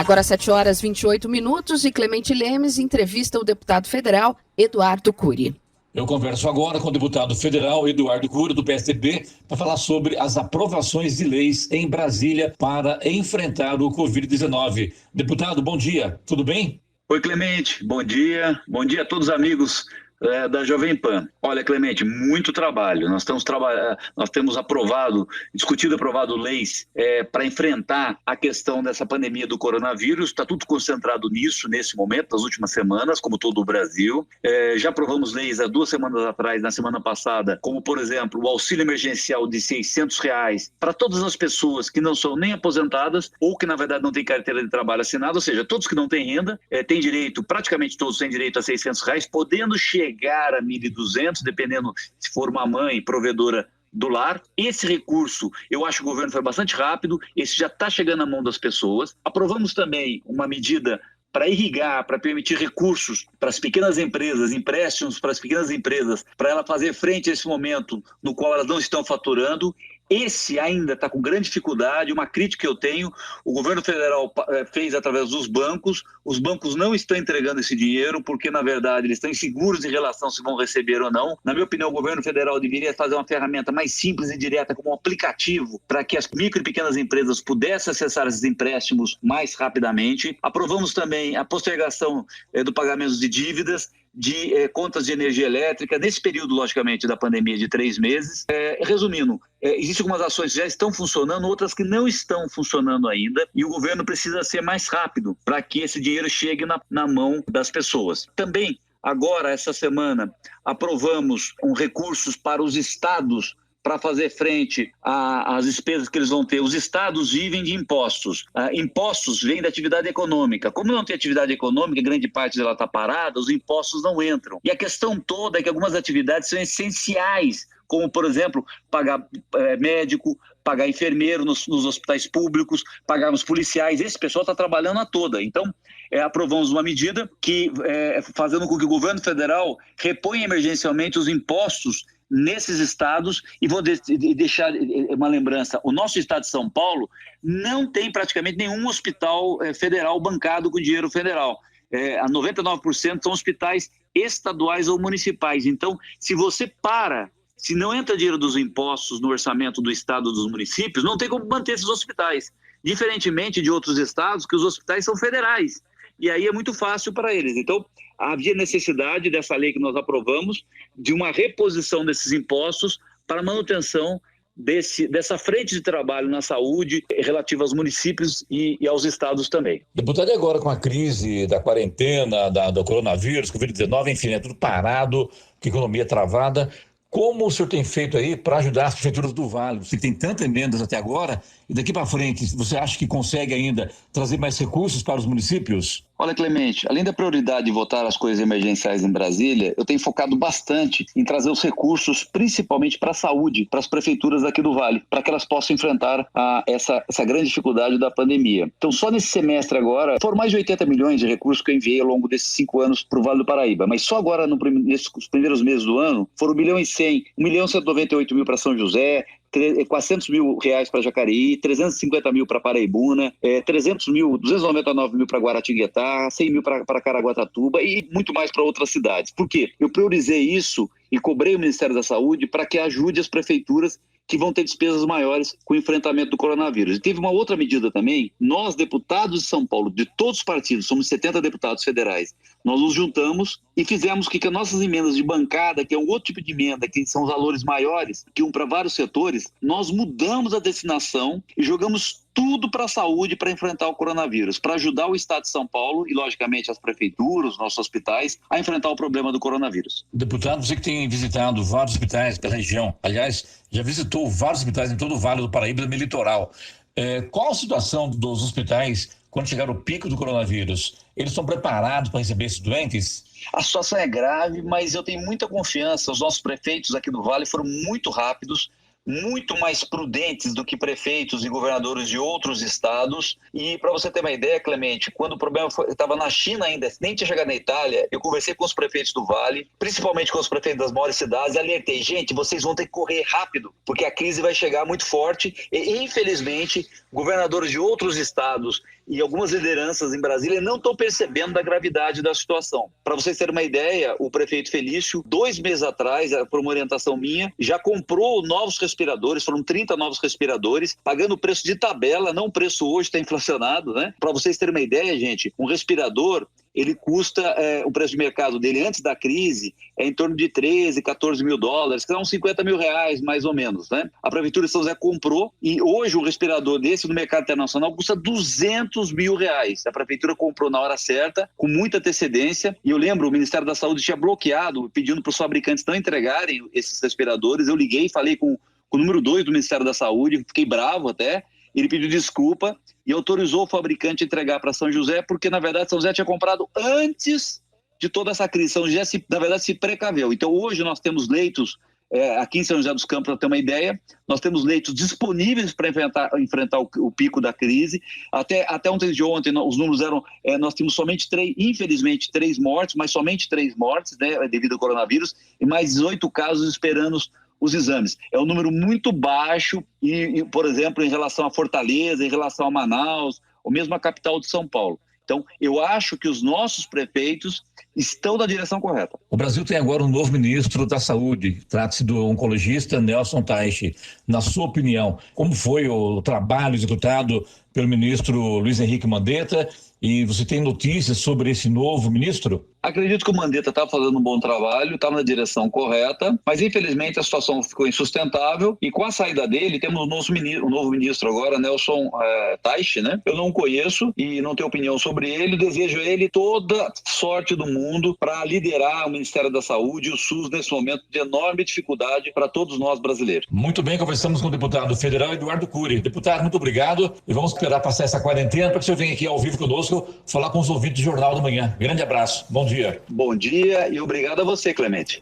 Agora 7h28 e Clemente Lemes entrevista o deputado federal Eduardo Cury. Eu converso agora com o deputado federal Eduardo Cury, do PSDB, para falar sobre as aprovações de leis em Brasília para enfrentar o Covid-19. Deputado, bom dia, tudo bem? Oi, Clemente, bom dia a todos os amigos da Jovem Pan. Olha, Clemente, muito trabalho. Nós temos discutido e aprovado leis para enfrentar a questão dessa pandemia do coronavírus. Está tudo concentrado nisso, nesse momento, nas últimas semanas, como todo o Brasil. Já aprovamos leis há 2 semanas atrás, na semana passada, como, por exemplo, o auxílio emergencial de R$600 para todas as pessoas que não são nem aposentadas ou que, na verdade, não têm carteira de trabalho assinada, ou seja, todos que não têm renda, praticamente todos têm direito a R$600, podendo chegar a 1.200, dependendo se for uma mãe provedora do lar. Esse recurso, eu acho que o governo foi bastante rápido, esse já está chegando na mão das pessoas. Aprovamos também uma medida para irrigar, para permitir recursos para as pequenas empresas, empréstimos para as pequenas empresas, para ela fazer frente a esse momento no qual elas não estão faturando. Esse ainda está com grande dificuldade. Uma crítica que eu tenho, o governo federal fez através dos bancos. Os bancos não estão entregando esse dinheiro porque, na verdade, eles estão inseguros em relação se vão receber ou não. Na minha opinião, o governo federal deveria fazer uma ferramenta mais simples e direta, como um aplicativo, para que as micro e pequenas empresas pudessem acessar esses empréstimos mais rapidamente. Aprovamos também a postergação do pagamento de dívidas, de contas de energia elétrica, nesse período, logicamente, da pandemia de 3 meses. Resumindo, existem algumas ações que já estão funcionando, outras que não estão funcionando ainda, e o governo precisa ser mais rápido para que esse dinheiro chegue na mão das pessoas. Também, agora, essa semana, aprovamos recursos para os estados para fazer frente às despesas que eles vão ter. Os estados vivem de impostos. Impostos vêm da atividade econômica. Como não tem atividade econômica, grande parte dela está parada, os impostos não entram. E a questão toda é que algumas atividades são essenciais, como, por exemplo, pagar médico, pagar enfermeiro nos hospitais públicos, pagar os policiais. Esse pessoal está trabalhando a toda. Então, aprovamos uma medida que, fazendo com que o governo federal reponha emergencialmente os impostos nesses estados. E vou deixar uma lembrança: o nosso estado de São Paulo não tem praticamente nenhum hospital federal bancado com dinheiro federal. A 99% são hospitais estaduais ou municipais. Então, se não entra dinheiro dos impostos no orçamento do estado ou dos municípios, não tem como manter esses hospitais. Diferentemente de outros estados, que os hospitais são federais. E aí é muito fácil para eles. Então, havia necessidade dessa lei que nós aprovamos, de uma reposição desses impostos para a manutenção dessa frente de trabalho na saúde relativa aos municípios e aos estados também. Deputado, e agora com a crise da quarentena, do coronavírus, Covid-19, enfim, é tudo parado, com a economia travada, como o senhor tem feito aí para ajudar as prefeituras do Vale? Você tem tantas emendas até agora, e daqui para frente, você acha que consegue ainda trazer mais recursos para os municípios? Olha, Clemente, além da prioridade de votar as coisas emergenciais em Brasília, eu tenho focado bastante em trazer os recursos, principalmente para a saúde, para as prefeituras aqui do Vale, para que elas possam enfrentar essa grande dificuldade da pandemia. Então, só nesse semestre agora, foram mais de 80 milhões de recursos que eu enviei ao longo desses 5 anos para o Vale do Paraíba. Mas só agora, nesses primeiros meses do ano, foram 1.100.000, 1.198.000 para São José, R$400 mil para Jacareí, 350 mil para Paraibuna, 299 mil para Guaratinguetá, 100 mil para Caraguatatuba e muito mais para outras cidades. Por quê? Eu priorizei isso e cobrei o Ministério da Saúde para que ajude as prefeituras que vão ter despesas maiores com o enfrentamento do coronavírus. E teve uma outra medida também: nós, deputados de São Paulo, de todos os partidos, somos 70 deputados federais, nós nos juntamos e fizemos que as nossas emendas de bancada, que é um outro tipo de emenda, que são os valores maiores, que para vários setores, nós mudamos a destinação e jogamos tudo para a saúde, para enfrentar o coronavírus, para ajudar o estado de São Paulo e, logicamente, as prefeituras, os nossos hospitais, a enfrentar o problema do coronavírus. Deputado, você que tem visitado vários hospitais pela região, aliás, já visitou vários hospitais em todo o Vale do Paraíba, no litoral. Qual a situação dos hospitais quando chegar o pico do coronavírus? Eles estão preparados para receber esses doentes? A situação é grave, mas eu tenho muita confiança. Os nossos prefeitos aqui do Vale foram muito rápidos, muito mais prudentes do que prefeitos e governadores de outros estados. E para você ter uma ideia, Clemente, quando o problema estava na China ainda, nem tinha chegado na Itália, eu conversei com os prefeitos do Vale, principalmente com os prefeitos das maiores cidades, alertei: gente, vocês vão ter que correr rápido, porque a crise vai chegar muito forte. E infelizmente, governadores de outros estados e algumas lideranças em Brasília não estão percebendo da gravidade da situação. Para vocês terem uma ideia, o prefeito Felício, 2 meses atrás, por uma orientação minha, já comprou novos respiradores, foram 30 novos respiradores, pagando o preço de tabela, não o preço hoje, está inflacionado, né? Para vocês terem uma ideia, gente, um respirador, ele custa, o preço de mercado dele antes da crise é em torno de 13, 14 mil dólares, que dá uns 50 mil reais, mais ou menos, né? A Prefeitura de São José comprou e hoje um respirador desse no mercado internacional custa 200 mil reais. A Prefeitura comprou na hora certa, com muita antecedência, e eu lembro, o Ministério da Saúde tinha bloqueado, pedindo para os fabricantes não entregarem esses respiradores. Eu liguei, falei com o número 2 do Ministério da Saúde, fiquei bravo até. Ele pediu desculpa e autorizou o fabricante a entregar para São José, porque, na verdade, São José tinha comprado antes de toda essa crise. São José, na verdade, se precaveu. Então, hoje nós temos leitos, aqui em São José dos Campos, para ter uma ideia, nós temos leitos disponíveis para enfrentar o pico da crise. Até ontem de ontem, os números eram, nós tínhamos somente 3, infelizmente, 3 mortes, mas somente 3 mortes, né, devido ao coronavírus, e mais 18 casos esperando os exames. É um número muito baixo e, por exemplo, em relação a Fortaleza, em relação a Manaus, ou mesmo a capital de São Paulo. Então, eu acho que os nossos prefeitos estão na direção correta. O Brasil tem agora um novo ministro da Saúde, trata-se do oncologista Nelson Teich. Na sua opinião, como foi o trabalho executado pelo ministro Luiz Henrique Mandetta? E você tem notícias sobre esse novo ministro? Acredito que o Mandetta está fazendo um bom trabalho, está na direção correta, mas infelizmente a situação ficou insustentável e com a saída dele temos um novo ministro agora, Nelson Teich, né? Eu não o conheço e não tenho opinião sobre ele, desejo a ele toda sorte do mundo para liderar o Ministério da Saúde e o SUS nesse momento de enorme dificuldade para todos nós brasileiros. Muito bem, conversamos com o deputado federal Eduardo Cury. Deputado, muito obrigado e vamos esperar passar essa quarentena para que o senhor venha aqui ao vivo conosco falar com os ouvintes do Jornal da Manhã. Grande abraço, bom dia. Bom dia e obrigado a você, Clemente.